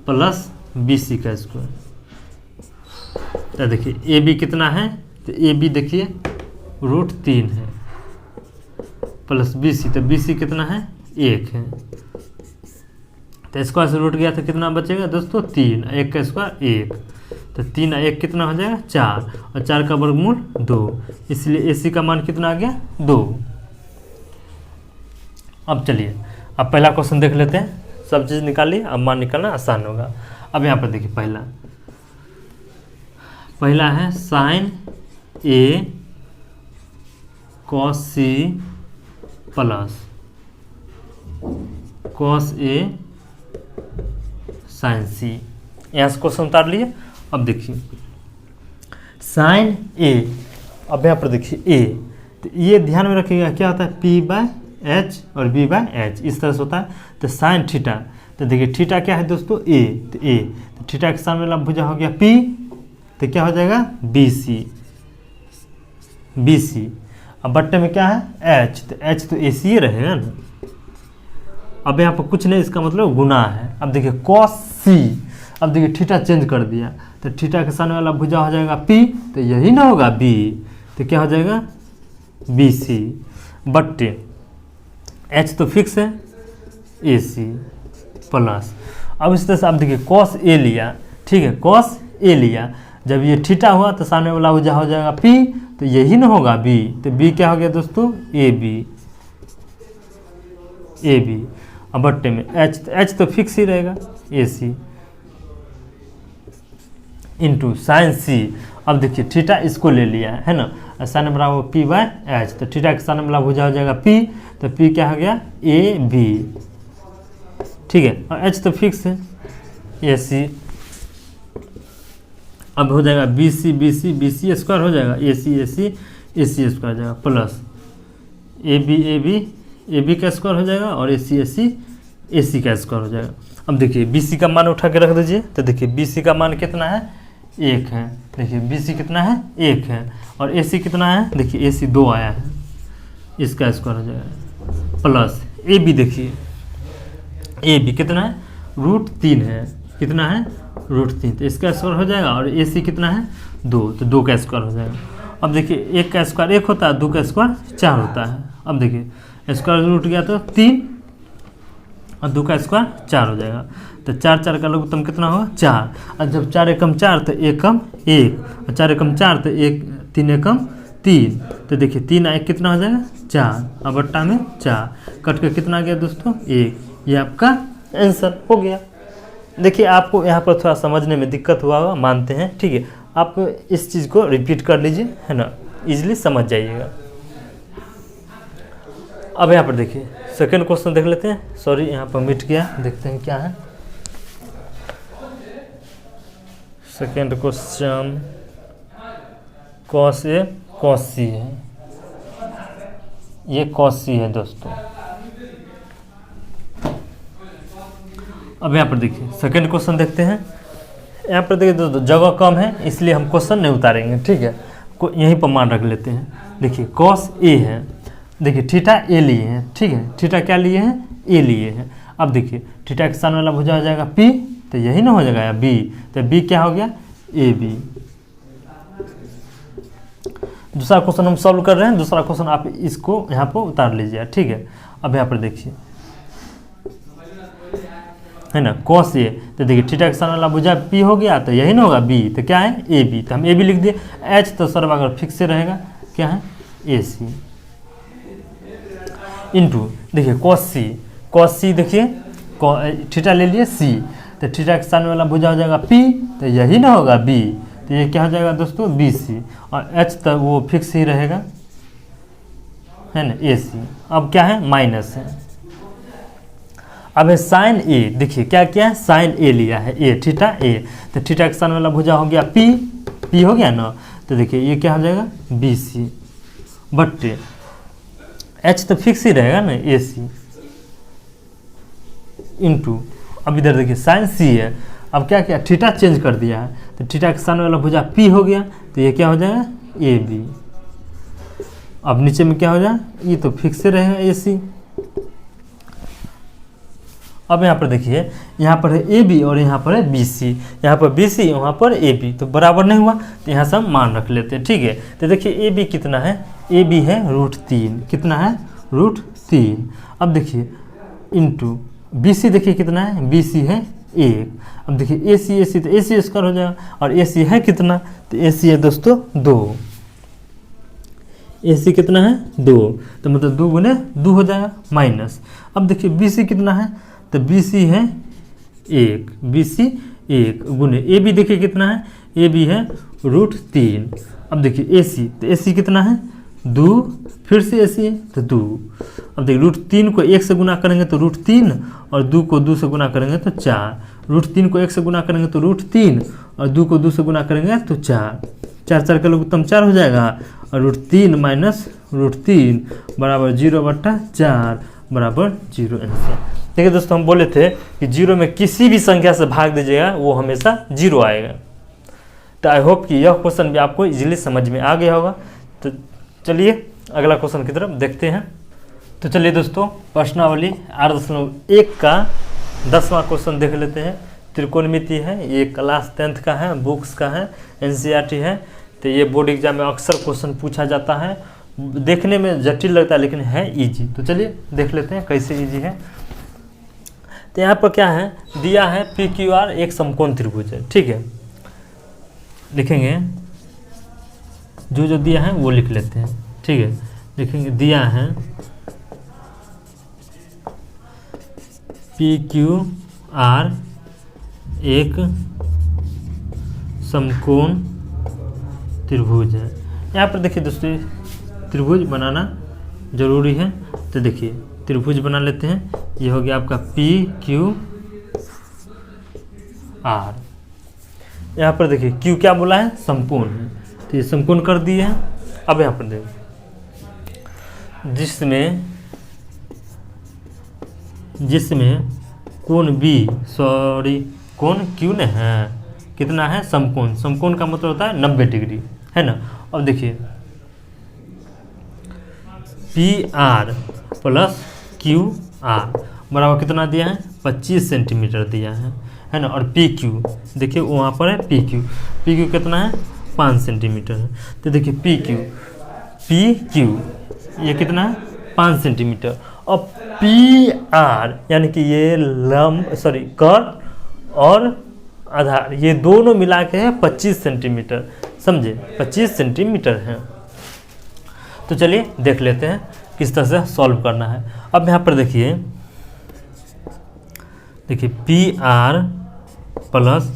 प्लस BC का स्क्वायर। तो देखिए AB कितना है, तो AB देखिए √3 है प्लस BC, तो BC कितना है 1 है। तो स्क्वायर से रूट गया तो कितना बचेगा दोस्तों 3, 1 का स्क्वायर 1, तो 3 और 1 कितना हो जाएगा 4 और 4 का वर्गमूल 2, इसलिए AC का मान कितना आ गया 2। अब चलिए अब पहला क्वेश्चन देख लेते हैं, सब चीज़ निकालिए, अब मान निकालना आसान होगा। अब यहाँ पर देखिए पहला है sin A cos C plus cos A sin C, यहाँ से क्वेश्चन उतार लिए। अब देखिए sin A, अब यहाँ पर देखिए A, तो ये ध्यान में रखिएगा क्या होता है P/H और B/H इस तरह से होता है। तो sin थीटा, तो देखिए थीटा क्या है दोस्तों A, तो A, तो थीटा के सामने वाला भुजा हो गया P, तो क्या हो जाएगा BC। अब बट्टे में क्या है H, तो H तो AC ही रहेगा ना। अब यहाँ पर कुछ नहीं, इसका मतलब गुना है। अब देखिए cos C, अब देखिए थीटा चेंज कर दिया, तो थीटा के सामने वाला भुजा हो जाएगा P, तो यही ना होगा B, तो क्या हो जाएगा BC बट्टे H तो फिक्स है AC प्लस। अब इस तरह से आप देखिए cos A लिया, ठीक है cos A लिया, जब ये थीटा हुआ तो सामने वाला भुजा हो जाएगा P, तो यही ना होगा B, तो B क्या हो गया दोस्तों AB। अब बट्टे में H तो फिक्स ही रहेगा AC इंटू साइन C। अब देखिए थीटा इसको ले लिया है ना, साइन बराबर P/H, तो थीटा के सामने वाला भुजा हो जाएगा P, तो P क्या हो गया AB, ठीक है, और H तो फिक्स है AC। अब हो जाएगा BC स्क्वायर हो जाएगा AC स्क्वायर हो जाएगा प्लस AB का स्क्वायर हो जाएगा और AC का स्क्वायर हो जाएगा। अब देखिए BC का मान उठा के रख दीजिए, तो देखिए BC का मान कितना है 1 है, देखिए BC कितना है 1 है और AC कितना है, देखिए AC 2 आया है, इसका स्क्वायर हो जाएगा प्लस AB, देखिए AB कितना है √3 है, कितना है √3, तो इसका स्क्वायर हो जाएगा और AC कितना है 2, तो 2 का स्क्वायर हो जाएगा। अब देखिए 1 का स्क्वायर 1 होता है, 2 का स्क्वायर 4 होता है। अब देखिए स्क्वायर रूट गया तो 3 और 2 का स्क्वायर 4 हो जाएगा, तो 4 का लघुत्तम कितना होगा 4, और जब 4 एकम 4 तो 1 कम 1 और 4 एकम 4 तो 3 एकम 3, तो देखिए 3 1 कितना हो जाएगा 4 और बट्टा में 4 कट के कितना आ गया दोस्तों 1। ये आपका आंसर हो गया। देखिए आपको यहाँ पर थोड़ा समझने में दिक्कत हुआ होगा, मानते हैं, ठीक है, आप इस चीज़ को रिपीट कर लीजिए, है ना, इजीली समझ जाइएगा। अब यहाँ पर देखिए सेकंड क्वेश्चन देख लेते हैं, सॉरी यहाँ पर मिट गया, देखते हैं क्या है। Second question cos A cos C है, ये cos C है दोस्तों। अब यहाँ पर देखिए सेकंड क्वेश्चन देखते हैं। यहाँ पर देखिए दोस्तों जगह कम है इसलिए हम क्वेश्चन नहीं उतारेंगे, ठीक है, यहीं पर मान रख लेते हैं। देखिए cos A है, देखिए थीटा ए लिए हैं, ठीक है, थीटा क्या लिए हैं, ए लिए हैं। अब देखिए थीटा के सामने वाला भुजा हो जाएगा पी, तो यही ना हो जाएगा या बी, तो बी क्या हो गया, ए बी। दूसरा क्वेश्चन हम सॉल्व कर रहे हैं, दूसरा क्वेश्चन आप इसको यहाँ पर उतार लीजिए, ठीक है। अब यहाँ पर देखिए है ना, कॉस ए, तो देखिए थीटा के सामने वाला भुजा पी हो गया, तो यही ना होगा बी, तो क्या है ए बी, तो हम ए बी लिख दिए। एच तो सर्व अगर फिक्स से रहेगा, क्या है ए सी, इंटू देखिए कॉस सी देखिए थीटा ले लिए सी, तो थीटा के सामने वाला भुजा हो जाएगा पी, तो यही ना होगा बी, तो ये क्या हो जाएगा दोस्तों बी सी, और एच तो वो फिक्स ही रहेगा, है ना ए सी। अब क्या है माइनस है, अब है साइन ए, देखिए क्या क्या है साइन ए लिया है, ए थीटा ए, तो थीटा के सामने वाला भुजा हो गया पी हो गया ना, तो देखिए ये क्या हो जाएगा बी सी, बट्टे एच तो फिक्स ही रहेगा ना ए सी, इंटू अब इधर देखिए साइन सी है, अब क्या क्या थीटा चेंज कर दिया है, तो थीटा के सामने वाला भुजा पी हो गया, तो ये क्या हो जाएगा ए बी। अब नीचे में क्या हो जाए, ये तो फिक्स रहेगा ए सी। अब यहाँ पर देखिए यहाँ पर है ए बी और यहाँ पर है बी सी, यहाँ पर बी सी वहाँ पर ए बी, तो बराबर नहीं हुआ, तो यहाँ से हम मान रख लेते हैं, ठीक है। तो देखिए ए बी कितना है, ए बी है √3, कितना है √3। अब देखिए इंटू बी सी देखिए कितना है, बी सी है 1। अब देखिए ए सी तो ए सी स्क्वायर हो जाएगा, और ए सी है कितना, तो ए सी है दोस्तों 2, ए सी कितना है 2, तो मतलब 2 गुने 2 हो जाएगा माइनस। अब देखिए बी सी कितना है, तो बी सी है 1, बी सी 1 गुने ए बी देखिए कितना है, ए बी है √3। अब देखिए ए सी, तो ए सी कितना है 2, फिर से ए सी है तो 2। अब देखिए √3 को 1 से गुना करेंगे तो √3, और 2 को 2 से गुना करेंगे तो 4। √3 को 1 से गुना करेंगे तो √3, और 2 को 2 से गुना करेंगे तो 4। 4 4 का लघुत्तम 4 हो जाएगा, और √3 माइनस √3 बराबर 0/4 बराबर 0 आंसर। देखिए दोस्तों हम बोले थे कि 0 में किसी भी संख्या से भाग दीजिएगा वो हमेशा 0 आएगा। तो आई होप कि यह क्वेश्चन भी आपको इजीली समझ में आ गया होगा। तो चलिए अगला क्वेश्चन की तरफ देखते हैं। तो चलिए दोस्तों प्रश्नावली 8.1 का 10वां क्वेश्चन देख लेते हैं। त्रिकोणमिति है, ये क्लास 10th का है, बुक्स का है, NCERT है। तो ये बोर्ड एग्जाम में अक्सर क्वेश्चन पूछा जाता है, देखने में जटिल लगता है लेकिन है इजी। तो चलिए देख लेते हैं कैसे इजी है। तो यहाँ पर क्या है दिया है, PQR एक समकोण त्रिभुज है, ठीक है। लिखेंगे जो दिया है वो लिख लेते हैं, ठीक है। लिखेंगे दिया है PQR एक समकोण त्रिभुज है। यहाँ पर देखिए दोस्तों त्रिभुज बनाना जरूरी है। तो देखिए त्रिभुज बना लेते हैं। ये हो गया आपका PQR। यहाँ पर देखिए Q क्या बोला है, समकोण है, तो ये समकोण कर दिए हैं। अब यहाँ पर देखिए जिसमें कोण B कोण Q ने है कितना है, समकोण। समकोण का मतलब होता है 90 डिग्री, है ना। अब देखिए PR प्लस QR बराबर कितना दिया है, 25 सेंटीमीटर दिया है ना। और PQ देखिए वहाँ पर है PQ कितना है, 5 सेंटीमीटर है। तो देखिए PQ ये कितना है, 5 सेंटीमीटर। और PR यानी कि ये कर्ण और आधार ये दोनों मिला के है 25 सेंटीमीटर, समझे, 25 सेंटीमीटर है। तो चलिए देख लेते हैं किस तरह से सॉल्व करना है। अब यहाँ पर देखिए PR प्लस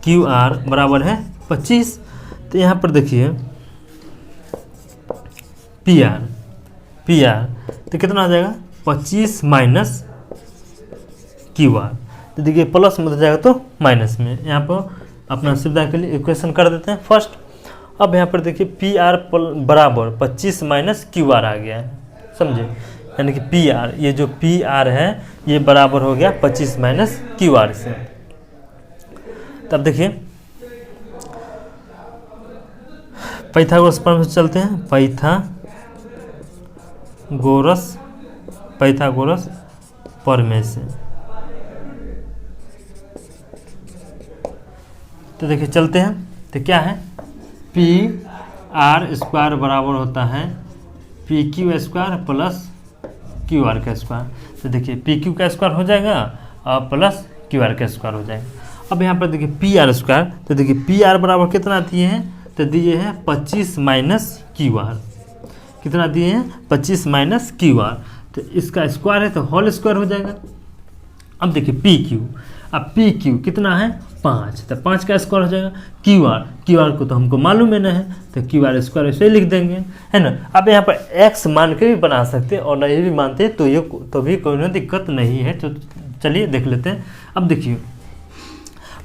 QR बराबर है 25। तो यहाँ पर देखिए PR तो कितना आ जाएगा, 25 माइनस QR। तो देखिए प्लस में हो जाएगा तो माइनस में। यहाँ पर अपना सुविधा के लिए इक्वेशन कर देते हैं फर्स्ट। अब यहाँ पर देखिए PR बराबर 25 माइनस QR आ गया है, समझे। यानी कि PR ये जो PR है ये बराबर हो गया 25 माइनस QR से। तब देखिए पाइथागोरस प्रमेय से चलते हैं। पाइथागोरस प्रमेय से। तो देखिए चलते हैं, तो क्या है, पी आर स्क्वायर बराबर होता है P Q square plus Q R का स्क्वायर। तो देखिए पी क्यू का स्क्वायर हो जाएगा और प्लस क्यू आर का स्क्वायर हो जाएगा। अब यहाँ पर देखिए पी आर स्क्वायर, तो देखिए पी आर बराबर कितना दिए हैं, तो दिए हैं 25 माइनस क्यू आर। कितना दिए हैं, 25 माइनस क्यू आर। तो इसका स्क्वायर है तो होल स्क्वायर हो जाएगा। अब देखिए पी क्यू, अब पी क्यू कितना है 5, तो 5 का स्क्वायर हो जाएगा। क्यू आर को तो हमको मालूम है ना है, तो क्यू आर स्क्वायर ऐसे ही लिख देंगे, है ना। अब यहाँ पर एक्स मान के भी बना सकते हैं और नहीं भी मानते तो ये तो भी कोई दिक्कत नहीं है। तो चलिए देख लेते हैं। अब देखिए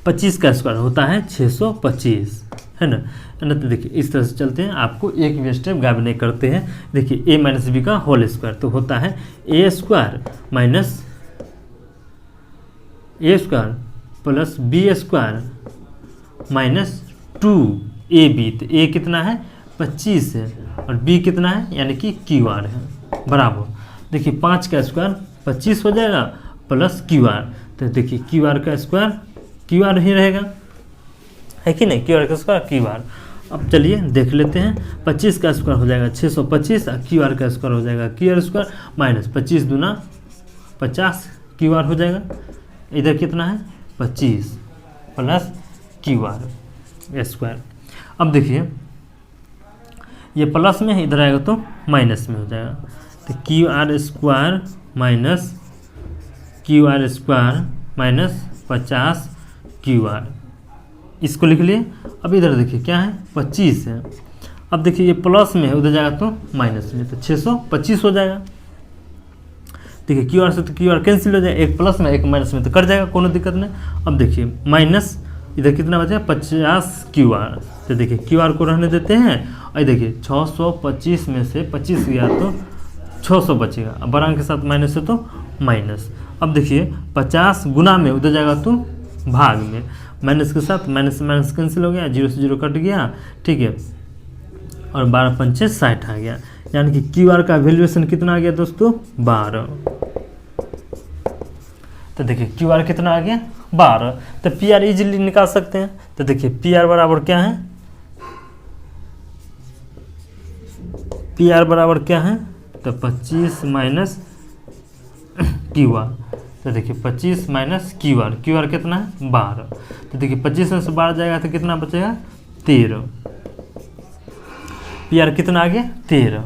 25 का स्क्वायर होता है 625, है ना। तो देखिए इस तरह से चलते हैं, आपको एक भी स्टेप गायब नहीं करते हैं। देखिए ए माइनस बी का होल स्क्वायर तो होता है A square minus A square plus B square minus 2ab। तो ए कितना है 25 है और बी कितना है यानी कि क्यू आर है, बराबर। देखिए 5 का स्क्वायर 25 हो जाएगा प्लस क्यू आर। तो देखिए क्यू आर का स्क्वायर क्यू आर ही रहेगा, है कि नहीं, क्यू आर का स्क्वायर क्यू आर। अब चलिए देख लेते हैं, 25 का स्क्वायर हो जाएगा 625 और क्यू आर का स्क्वायर हो जाएगा क्यू आर स्क्वायर माइनस 25 दूना 50 क्यू आर हो जाएगा। इधर कितना है 25 प्लस क्यू आर स्क्वायर। अब देखिए ये प्लस में है, इधर आएगा तो माइनस में हो जाएगा। तो Q R square minus Q R square minus 50 Q R, इसको लिख लिए। अब इधर देखिए क्या है 25 है, अब देखिए ये प्लस में है, उधर जाएगा तो माइनस में, तो 625 हो जाएगा। देखिए क्यू आर से तो क्यू आर कैंसिल हो जाएगा, एक प्लस में एक माइनस में तो कट जाएगा, कोनो दिक्कत नहीं। अब देखिए माइनस इधर कितना बचेगा 50 क्यू आर। तो देखिए क्यू आर को रहने देते हैं और देखिए 625 में से 25 गया तो 600 बचेगा, अब बराबर के साथ माइनस है तो माइनस। अब देखिए 50 गुना में उधर जाएगा तो भाग में, माइनस के साथ माइनस माइनस कैंसिल हो गया, 0 से 0 कट गया, ठीक है, और 12 पंचे 60 आ गया। यानी कि क्यू आर का वैल्यूएशन कितना आ गया दोस्तों 12। तो देखिए क्यू आर कितना आ गया 12। तो पी आर इजिली निकाल सकते हैं। तो देखिए पी आर बराबर क्या है, पी आर बराबर क्या है, तो 25 माइनस क्यू आर। तो देखिए 25 माइनस क्यू आर कितना है 12। तो देखिए 25 में से 12 जाएगा तो कितना बचेगा 13। पी आर कितना आ गया 13।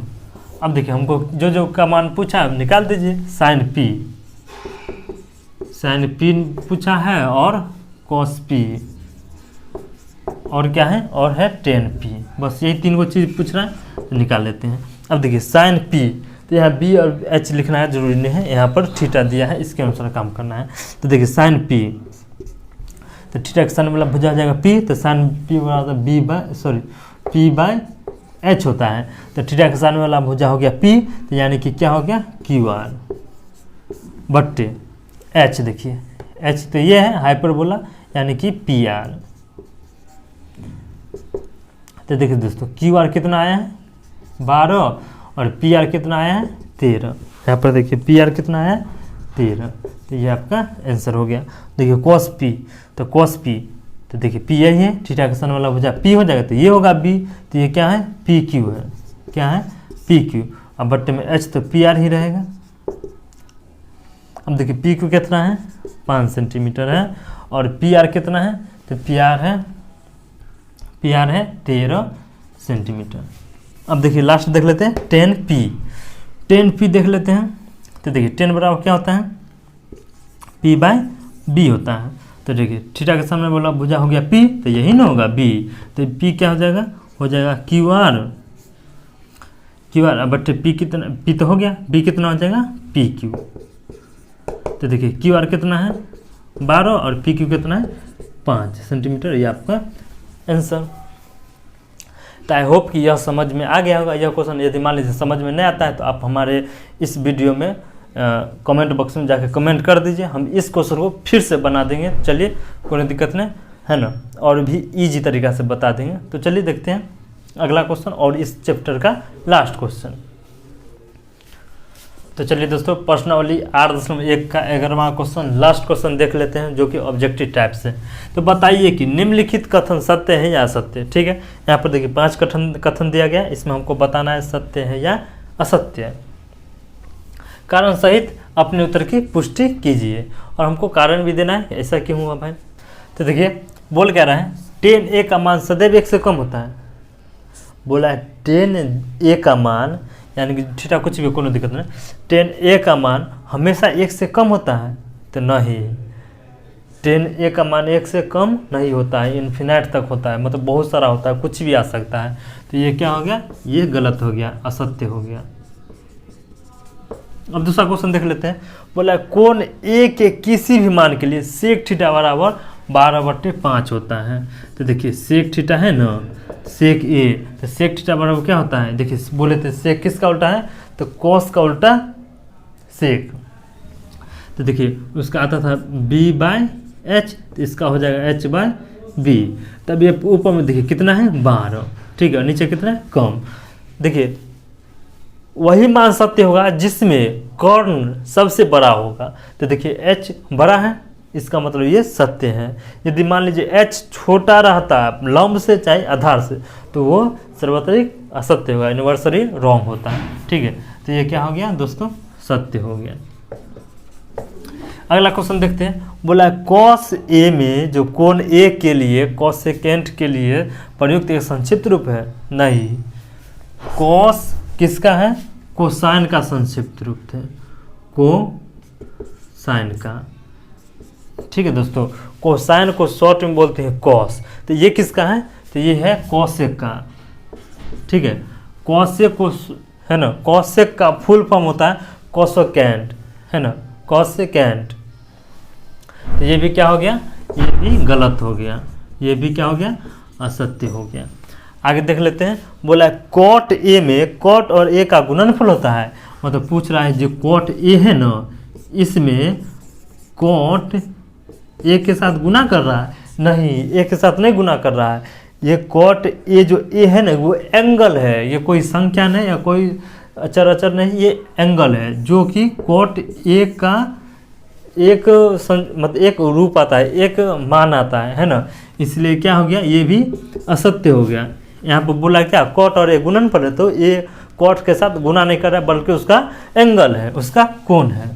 अब देखिए हमको जो जो का मान पूछा है निकाल दीजिए। साइन पी पूछा है और कॉस पी और क्या है, और है टेन पी, बस यही 3 को चीज़ पूछ रहा है, तो निकाल लेते हैं। अब देखिए साइन पी, तो यहाँ बी और एच लिखना है जरूरी नहीं है, यहाँ पर थीटा दिया है इसके अनुसार काम करना है। तो देखिए साइन पी, तो थीटा के साइन वाला भुजा हो जाएगा पी, तो साइन पी बराबर पी बाय एच होता है। तो थीटा के साइन वाला भुजा हो गया पी, तो यानी कि क्या हो गया क्यू आर बट्टे एच। देखिए एच तो ये है हाइपरबोला यानी कि पी आर। तो देखिए दोस्तों क्यू आर कितना आया है 12 और पी आर कितना आया है 13। यहाँ पर देखिए पी आर कितना आया है 13, तो ये आपका आंसर हो गया। देखिए कॉस पी, तो कॉस पी, तो देखिए पी यही है, थीटा के सन वाला भुजा पी हो जाएगा, तो ये होगा बी, तो ये क्या है पी क्यू है, क्या है पी क्यू। अब बट्टे में एच, तो पी आर ही रहेगा। अब देखिए पी क्यू कितना है 5 सेंटीमीटर है और पी आर कितना है, तो पी आर है 13 सेंटीमीटर। अब देखिए लास्ट देख लेते हैं 10p देख लेते हैं। तो देखिए 10 बराबर क्या होता है p बाय b होता है। तो देखिए थीटा के सामने बोला भुजा हो गया p, तो यही ना होगा b, तो p क्या हो जाएगा क्यू आर। अब बट्टे p तो हो गया, b कितना हो जाएगा पी क्यू। तो देखिए क्यू आर कितना है 12 और पी क्यू कितना है 5 सेंटीमीटर, ये आपका आंसर। तो आई होप कि यह समझ में आ गया होगा। यह क्वेश्चन यदि मान लीजिए समझ में नहीं आता है तो आप हमारे इस वीडियो में कमेंट बॉक्स में जाकर कमेंट कर दीजिए, हम इस क्वेश्चन को फिर से बना देंगे। चलिए कोई दिक्कत नहीं है ना, और भी इजी तरीका से बता देंगे। तो चलिए देखते हैं अगला क्वेश्चन और इस चैप्टर का लास्ट क्वेश्चन। तो चलिए दोस्तों, प्रश्नावली 8.1 का 11वां क्वेश्चन, लास्ट क्वेश्चन देख लेते हैं, जो कि ऑब्जेक्टिव टाइप से। तो बताइए कि निम्नलिखित कथन सत्य है या असत्य। ठीक है, यहाँ पर देखिए 5 कथन दिया गया, इसमें हमको बताना है सत्य है या असत्य। कारण सहित अपने उत्तर की पुष्टि कीजिए, और हमको कारण भी देना है ऐसा क्यों हुआ भाई। तो देखिए बोल क्या रहा है, 10a का मान सदैव 1 से कम होता है। बोला है 10a का मान, यानी कि थीटा कुछ भी, कोई दिक्कत नहीं, 10a का मान हमेशा 1 से कम होता है। तो नहीं, 10a का मान 1 से कम नहीं होता है, इन्फिनाइट तक होता है, मतलब बहुत सारा होता है, कुछ भी आ सकता है। तो ये क्या हो गया, ये गलत हो गया, असत्य हो गया। अब दूसरा क्वेश्चन देख लेते हैं। बोला कोण ए के किसी भी मान के लिए सेक थीटा बराबर 12/5 होता है। तो देखिए सेक थीटा है ना, सेक ए, तो सेक थीटा बराबर क्या होता है, देखिए बोले थे सेक किसका उल्टा है, तो कॉस का उल्टा सेक। तो देखिए उसका आता था b/h, तो इसका हो जाएगा h/b। तब ये ऊपर में देखिए कितना है 12, ठीक है, नीचे कितना है कम। देखिए वही मान सत्य होगा जिसमें कर्ण सबसे बड़ा होगा। तो देखिए h बड़ा है, इसका मतलब ये सत्य है। यदि मान लीजिए h छोटा रहता है लंब से चाहे आधार से, तो वो सर्वत्रिक असत्य होगा, यूनिवर्सली रॉन्ग होता है। ठीक है, तो ये क्या हो गया दोस्तों, सत्य हो गया। अगला क्वेश्चन देखते हैं। बोला कॉस ए में जो कोण ए के लिए कॉसेकेंट के लिए प्रयुक्त एक संक्षिप्त रूप है। नहीं, कॉस किसका है, कोसाइन का संक्षिप्त रूप है, कोसाइन का। ठीक है दोस्तों, कोसाइन को शॉर्ट में बोलते हैं कॉस। तो ये किसका है, तो ये है कॉसेक का। ठीक है, कॉसेक को है ना, कॉसेक का फुल फॉर्म होता है कॉसेकेंट, है ना, कॉसेकेंट। तो ये भी क्या हो गया, ये भी गलत हो गया, ये भी क्या हो गया, असत्य हो गया। आगे देख लेते हैं। बोला कॉट ए में कॉट और ए का गुणनफल होता है। मतलब पूछ रहा है जो कॉट ए है ना, इसमें कॉट ए के साथ गुना कर रहा है। नहीं, ए के साथ नहीं गुना कर रहा है, ये कॉट ए जो ए है ना वो एंगल है, ये कोई संख्या नहीं या कोई अचर नहीं, ये एंगल है, जो कि कॉट ए का एक मतलब एक रूप आता है, एक मान आता है ना। इसलिए क्या हो गया, ये भी असत्य हो गया। यहाँ पर बोला क्या, कॉट और ए गुणनफल है, तो ये कॉट के साथ गुना नहीं कर रहा है, बल्कि उसका एंगल है, उसका कोण है।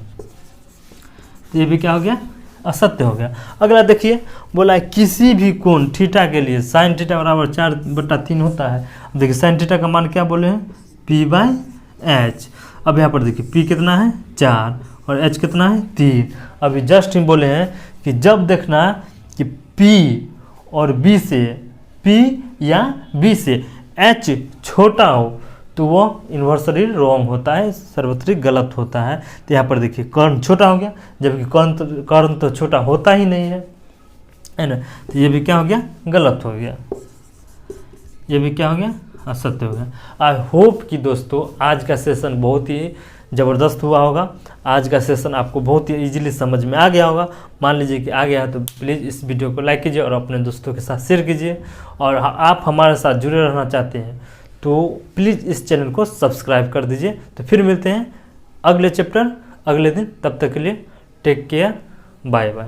तो ये भी क्या हो गया, असत्य हो गया। अगला देखिए, बोला है किसी भी कोण थीटा के लिए साइन थीटा बराबर 4/3 होता है। अब देखिए साइन थीटा का मान क्या बोले हैं, p/h। अब यहाँ पर देखिए p कितना है 4 और h कितना है 3। अभी जस्ट ही बोले हैं कि जब देखना कि p और b से, p या b से h छोटा हो तो वो इन्वर्सली रॉन्ग होता है, सर्वत्रिक गलत होता है। तो यहाँ पर देखिए कर्ण छोटा हो गया, जबकि कर्ण तो छोटा होता ही नहीं है ना। तो ये भी क्या हो गया, गलत हो गया, ये भी क्या हो गया, असत्य हो गया। आई होप कि दोस्तों आज का सेशन बहुत ही ज़बरदस्त हुआ होगा। आज का सेशन आपको बहुत ही इजीली समझ में आ गया होगा। मान लीजिए कि आ गया है तो प्लीज़ इस वीडियो को लाइक कीजिए और अपने दोस्तों के साथ शेयर कीजिए। और आप हमारे साथ जुड़े रहना चाहते हैं तो प्लीज़ इस चैनल को सब्सक्राइब कर दीजिए। तो फिर मिलते हैं अगले चैप्टर अगले दिन, तब तक के लिए टेक केयर, बाय बाय।